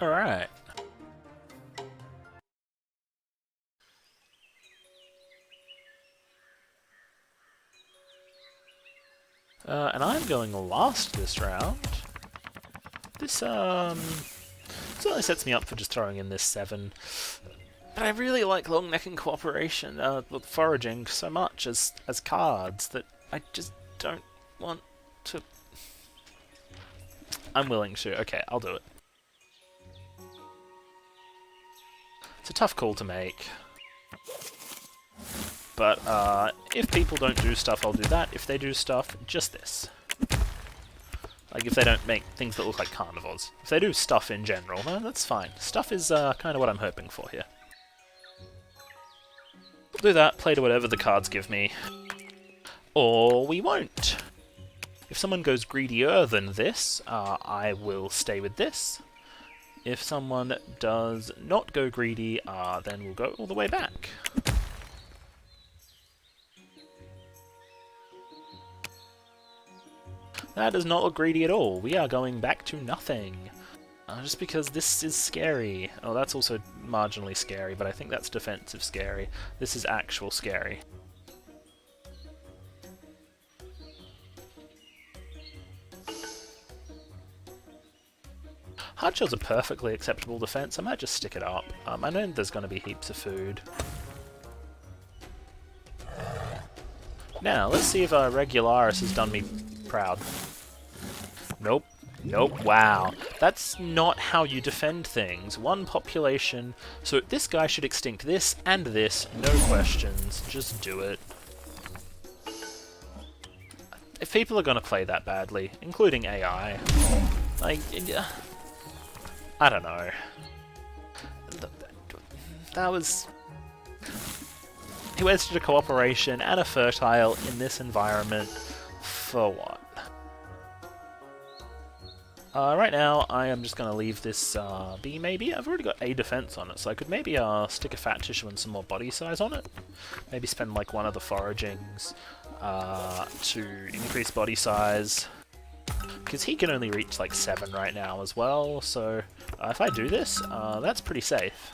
Alright. And I'm going last this round. This certainly sets me up for just throwing in this 7. But I really like long neck and cooperation, with foraging so much as cards that I just don't want to. I'm willing to. Okay, I'll do it. It's a tough call to make. But if people don't do stuff, I'll do that. If they do stuff, just this. Like, if they don't make things that look like carnivores. If they do stuff in general, well, that's fine. Stuff is kind of what I'm hoping for here. We'll do that, play to whatever the cards give me. Or we won't. If someone goes greedier than this, I will stay with this. If someone does not go greedy, then we'll go all the way back. That does not look greedy at all. We are going back to nothing. Just because this is scary. Oh, that's also marginally scary, but I think that's defensive scary. This is actual scary. Hard shell's a perfectly acceptable defense. I might just stick it up. I know there's going to be heaps of food. Now, let's see if Regularus has done me proud. Nope. Nope. Wow. That's not how you defend things. One population. So this guy should extinct this and this. No questions. Just do it. If people are going to play that badly, including AI, like, I don't know. That was... He wasted a cooperation and a fertile in this environment for what? Right now, I am just going to leave this be, maybe. I've already got a defense on it, so I could maybe stick a fat tissue and some more body size on it. Maybe spend like one of the foragings to increase body size. Because he can only reach like 7 right now as well, so if I do this, that's pretty safe.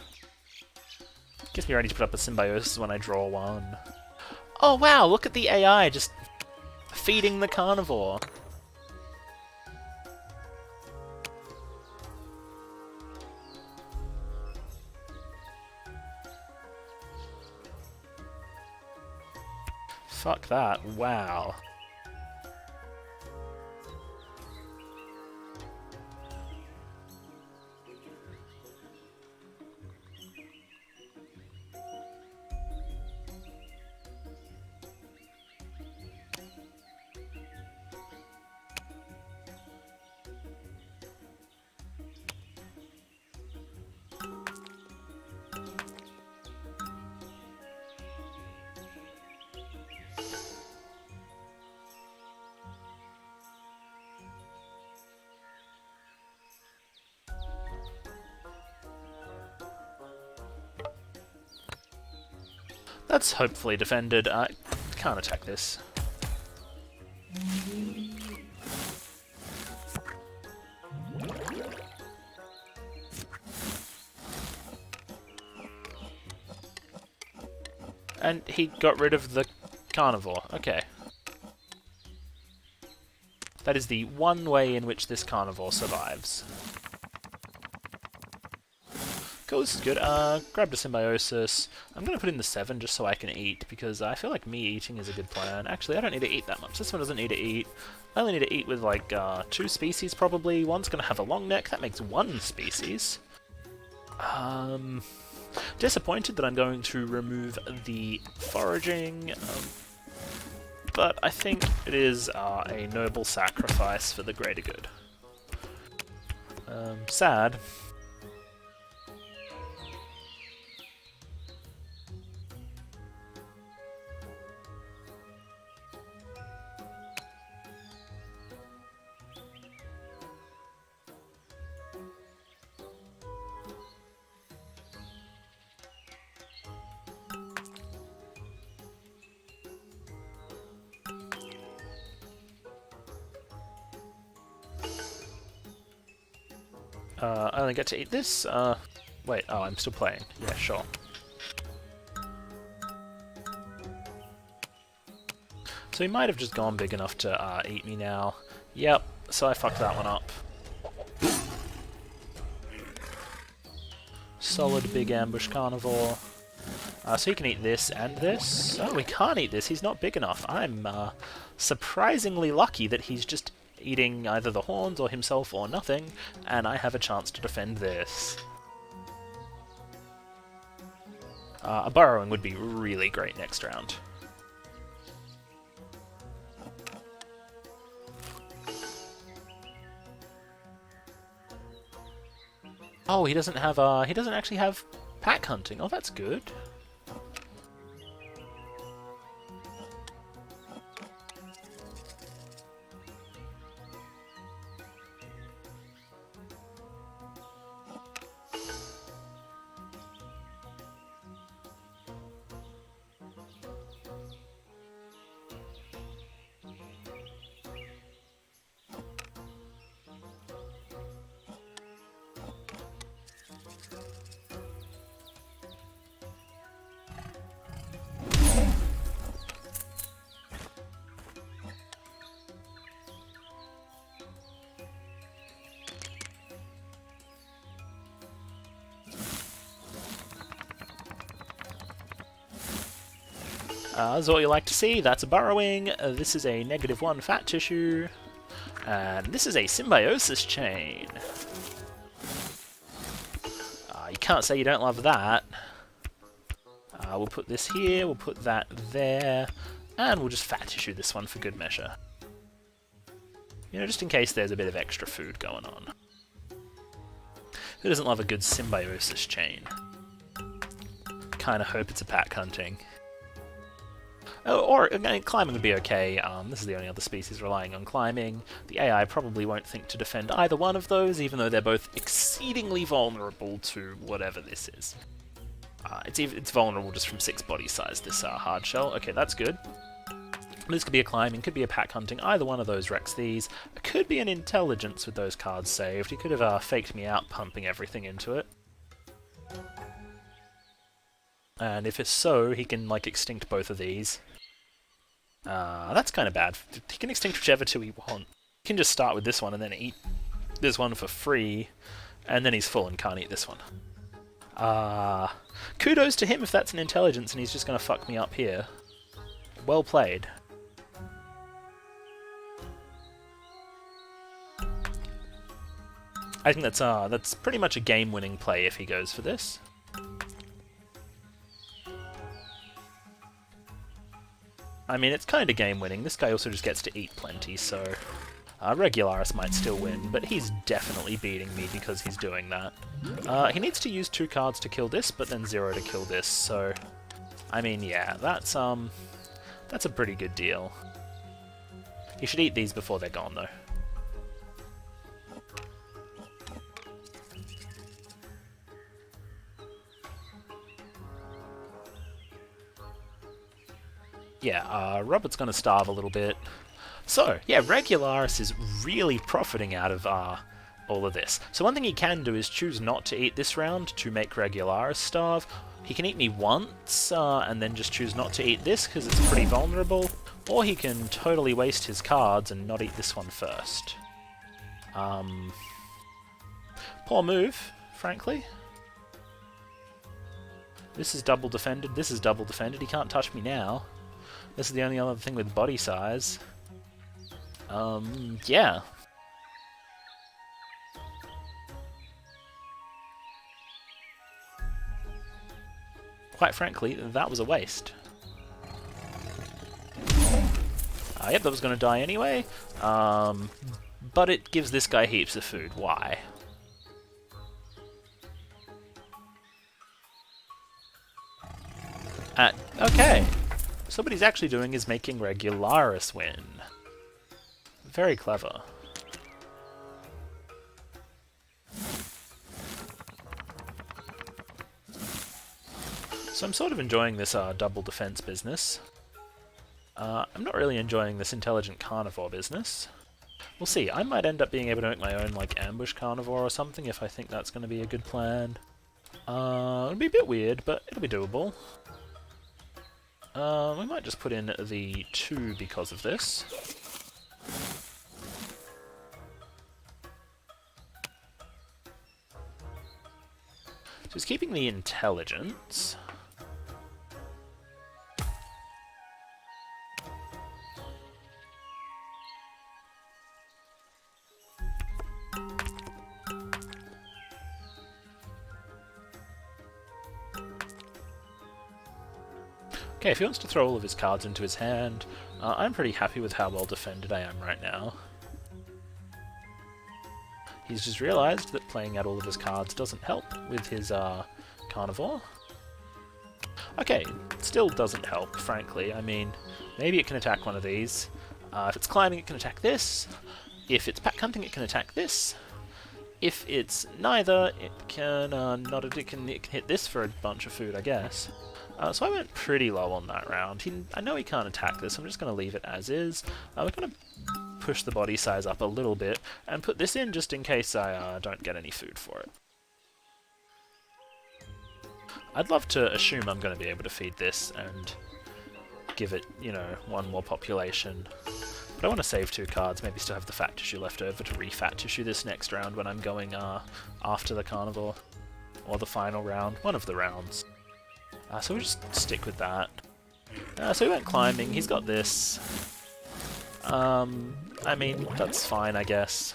Gets me ready to put up a symbiosis when I draw one. Oh wow, look at the AI just feeding the carnivore. Fuck that, wow. That's hopefully defended. I can't attack this. And he got rid of the carnivore. Okay. That is the one way in which this carnivore survives. Cool, this is good. Grabbed a symbiosis. I'm going to put in the 7 just so I can eat, because I feel like me eating is a good plan. Actually, I don't need to eat that much. This one doesn't need to eat. I only need to eat with, like, 2 species, probably. One's going to have a long neck. That makes 1 species. Disappointed that I'm going to remove the foraging, but I think it is a noble sacrifice for the greater good. Sad. I only get to eat this? Wait, oh, I'm still playing. Yeah, sure. So he might have just gone big enough to eat me now. Yep, so I fucked that one up. Solid big ambush carnivore. So he can eat this and this. Oh, he can't eat this, he's not big enough. I'm surprisingly lucky that he's just eating either the horns or himself or nothing, and I have a chance to defend this. A burrowing would be really great next round. Oh, he doesn't have he doesn't actually have pack hunting. Oh, that's good. This is what you like to see. That's a burrowing. This is a -1 fat tissue. And this is a symbiosis chain. You can't say you don't love that. We'll put this here, we'll put that there, and we'll just fat tissue this one for good measure. You know, just in case there's a bit of extra food going on. Who doesn't love a good symbiosis chain? Kinda hope it's a pack hunting. Oh, or again, climbing would be okay. This is the only other species relying on climbing. The AI probably won't think to defend either one of those, even though they're both exceedingly vulnerable to whatever this is. It's vulnerable just from 6 body size, this hard shell. Okay, that's good. This could be a climbing, could be a pack hunting. Either one of those wrecks these. It could be an intelligence with those cards saved. He could have faked me out pumping everything into it. And if it's so, he can like extinct both of these. That's kind of bad. He can extinct whichever two he wants. He can just start with this one and then eat this one for free, and then he's full and can't eat this one. Kudos to him if that's an intelligence and he's just going to fuck me up here. Well played. I think that's pretty much a game-winning play if he goes for this. I mean, it's kind of game-winning. This guy also just gets to eat plenty, so... Regularus might still win, but he's definitely beating me because he's doing that. He needs to use 2 cards to kill this, but then 0 to kill this, so... I mean, yeah, that's a pretty good deal. You should eat these before they're gone, though. Yeah, Robert's gonna starve a little bit. So, yeah, Regularus is really profiting out of all of this. So one thing he can do is choose not to eat this round to make Regularus starve. He can eat me once, and then just choose not to eat this because it's pretty vulnerable. Or he can totally waste his cards and not eat this one first. Poor move, frankly. This is double defended, this is double defended, he can't touch me now. This is the only other thing with body size. Yeah. Quite frankly, that was a waste. Yep, that was going to die anyway. But it gives this guy heaps of food. Why? Okay. So what he's actually doing is making Regularus win. Very clever. So I'm sort of enjoying this double defense business. I'm not really enjoying this intelligent carnivore business. We'll see. I might end up being able to make my own like ambush carnivore or something if I think that's going to be a good plan. It'll be a bit weird, but it'll be doable. We might just put in the 2 because of this. So he's keeping the intelligence. Okay, if he wants to throw all of his cards into his hand, I'm pretty happy with how well defended I am right now. He's just realised that playing out all of his cards doesn't help with his carnivore. Okay, still doesn't help, frankly. I mean, maybe it can attack one of these. If it's climbing, it can attack this. If it's pack hunting, it can attack this. If it's neither, it can it can hit this for a bunch of food, I guess. So I went pretty low on that round. I know he can't attack this, I'm just going to leave it as is. We're going to push the body size up a little bit, and put this in just in case I don't get any food for it. I'd love to assume I'm going to be able to feed this and give it, you know, 1 more population. But I want to save 2 cards, maybe still have the fat tissue left over to re-fat tissue this next round when I'm going after the carnivore. Or the final round, one of the rounds. So we'll just stick with that. So he went climbing, he's got this. I mean, that's fine, I guess.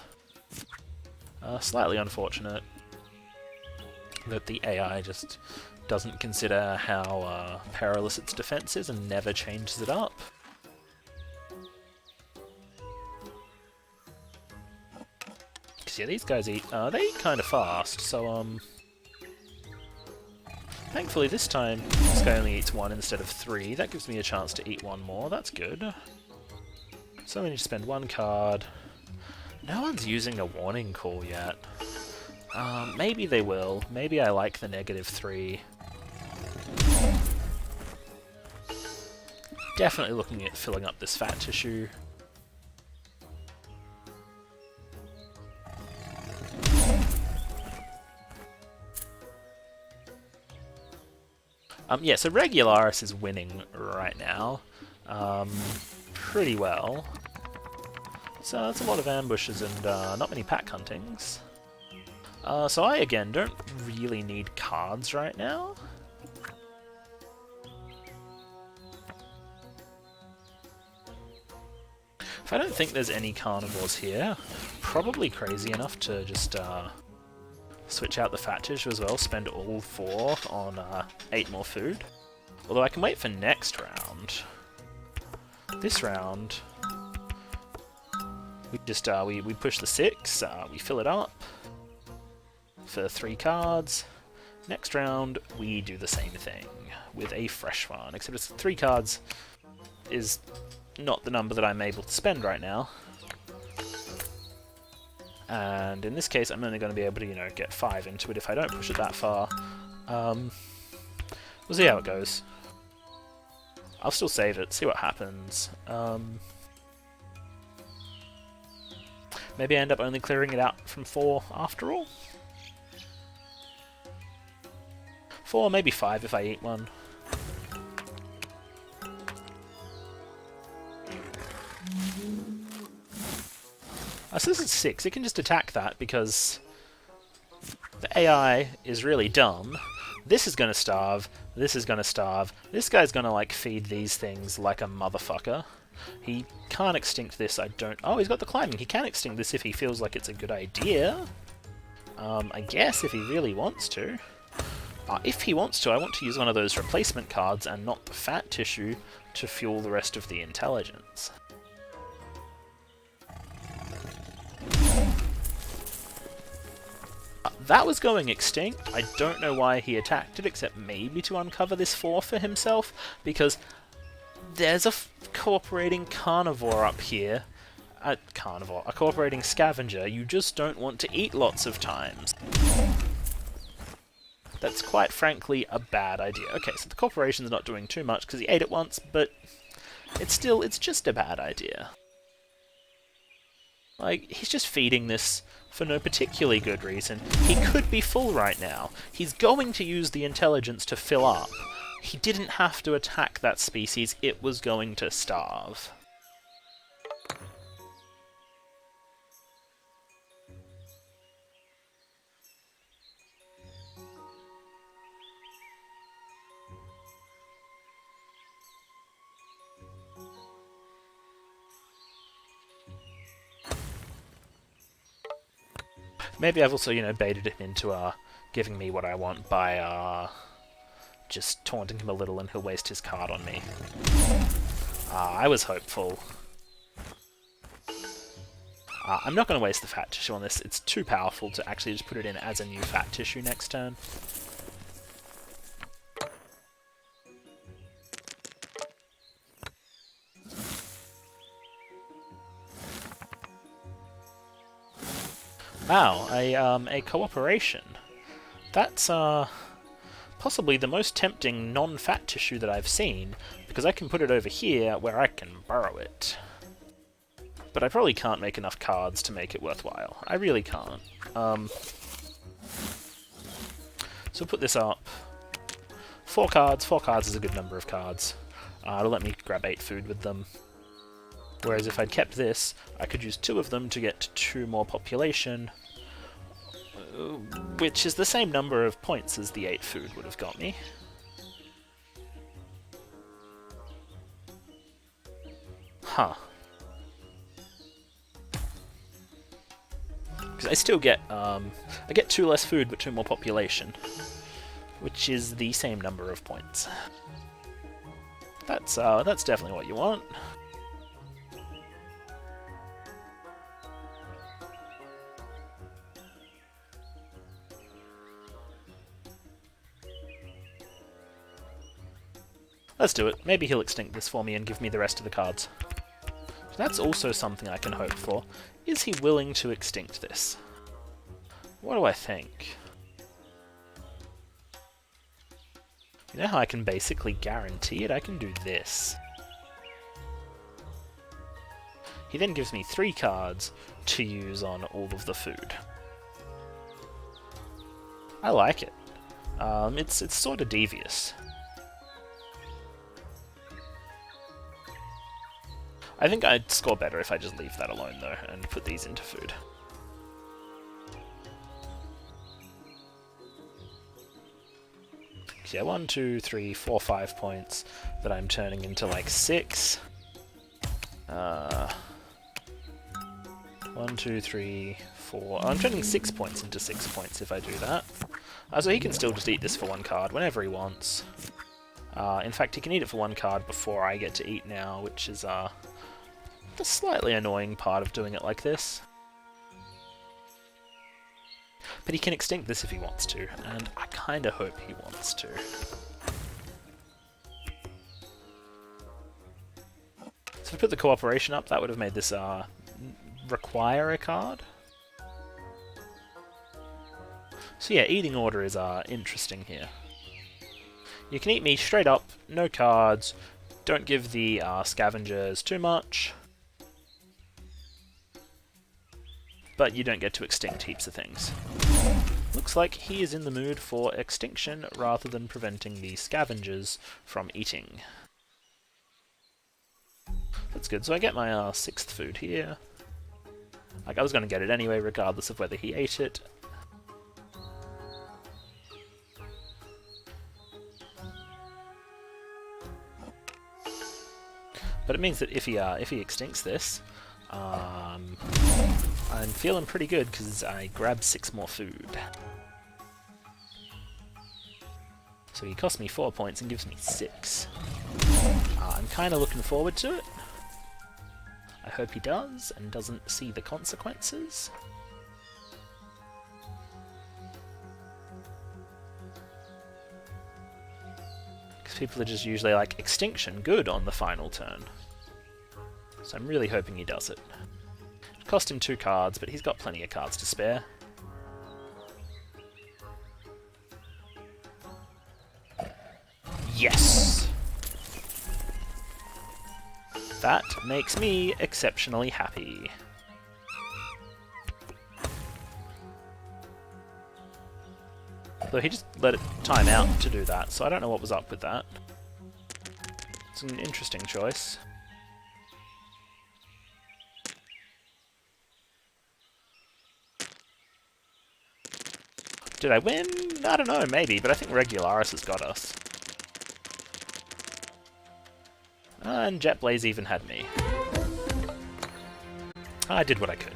Slightly unfortunate that the AI just doesn't consider how perilous its defense is and never changes it up. Because yeah, these guys eat, they eat kind of fast, so thankfully this time this guy only eats 1 instead of 3. That gives me a chance to eat 1 more, that's good. So we need to spend 1 card. No one's using a warning call yet. Maybe they will. Maybe I like the -3. Definitely looking at filling up this fat tissue. Yeah, so Regularus is winning right now. Pretty well. So that's a lot of ambushes and not many pack huntings. So I, again, don't really need cards right now. If I don't think there's any carnivores here, probably crazy enough to just switch out the fat tissue as well, spend all 4 on 8 more food. Although I can wait for next round. This round, we just we push the 6, we fill it up for 3 cards. Next round, we do the same thing with a fresh one, except it's 3 cards is not the number that I'm able to spend right now. And in this case, I'm only going to be able to, you know, get 5 into it if I don't push it that far. We'll see how it goes. I'll still save it, see what happens. Maybe I end up only clearing it out from 4 after all. 4, maybe 5 if I eat 1. So this is 6, it can just attack that because the AI is really dumb. This is going to starve, this is going to starve, this guy's going to like feed these things like a motherfucker. He can't extinct this, I don't... Oh, he's got the climbing, he can extinct this if he feels like it's a good idea. I guess if he really wants to. If he wants to, I want to use one of those replacement cards and not the fat tissue to fuel the rest of the intelligence. That was going extinct. I don't know why he attacked it, except maybe to uncover this 4 for himself, because there's a cooperating carnivore up here. A cooperating scavenger you just don't want to eat lots of times. That's quite frankly a bad idea. Okay, so the corporation's not doing too much because he ate it once, but it's just a bad idea. Like, he's just feeding this for no particularly good reason. He could be full right now. He's going to use the intelligence to fill up. He didn't have to attack that species, it was going to starve. Maybe I've also, baited him into giving me what I want by just taunting him a little and he'll waste his card on me. I was hopeful. I'm not going to waste the fat tissue on this, it's too powerful to actually just put it in as a new fat tissue next turn. Wow, a cooperation. That's possibly the most tempting non-fat tissue that I've seen, because I can put it over here where I can borrow it. But I probably can't make enough cards to make it worthwhile. I really can't. So we'll put this up. 4 cards. 4 cards is a good number of cards. It'll let me grab 8 food with them. Whereas if I'd kept this, I could use 2 of them to get 2 more population, which is the same number of points as the 8 food would have got me. Huh. Because I still get, I get 2 less food but 2 more population, which is the same number of points. That's definitely what you want. Let's do it. Maybe he'll extinct this for me and give me the rest of the cards. That's also something I can hope for. Is he willing to extinct this? What do I think? You know how I can basically guarantee it? I can do this. He then gives me 3 cards to use on all of the food. I like it. It's sort of devious. I think I'd score better if I just leave that alone, though, and put these into food. So yeah, 1, 2, 3, 4, 5 points that I'm turning into, like, 6. 1, 2, 3, 4... I'm turning 6 points into 6 points if I do that. So he can still just eat this for 1 card whenever he wants. In fact, he can eat it for 1 card before I get to eat now, which is, the slightly annoying part of doing it like this. But he can extinct this if he wants to, and I kinda hope he wants to. So to put the cooperation up, that would have made this require a card. So yeah, eating order is interesting here. You can eat me straight up, no cards, don't give the scavengers too much, but you don't get to extinct heaps of things. Looks like he is in the mood for extinction rather than preventing the scavengers from eating. That's good, so I get my 6th food here. Like, I was going to get it anyway, regardless of whether he ate it. But it means that if he extincts this, I'm feeling pretty good because I grabbed 6 more food. So he costs me 4 points and gives me 6. I'm kind of looking forward to it. I hope he does and doesn't see the consequences. Because people are just usually like, extinction, good on the final turn. So I'm really hoping he does it. It cost him 2 cards, but he's got plenty of cards to spare. Yes! That makes me exceptionally happy. Though he just let it time out to do that, so I don't know what was up with that. It's an interesting choice. Did I win? I don't know, maybe, but I think Regularus has got us. And Jetblaze even had me. I did what I could.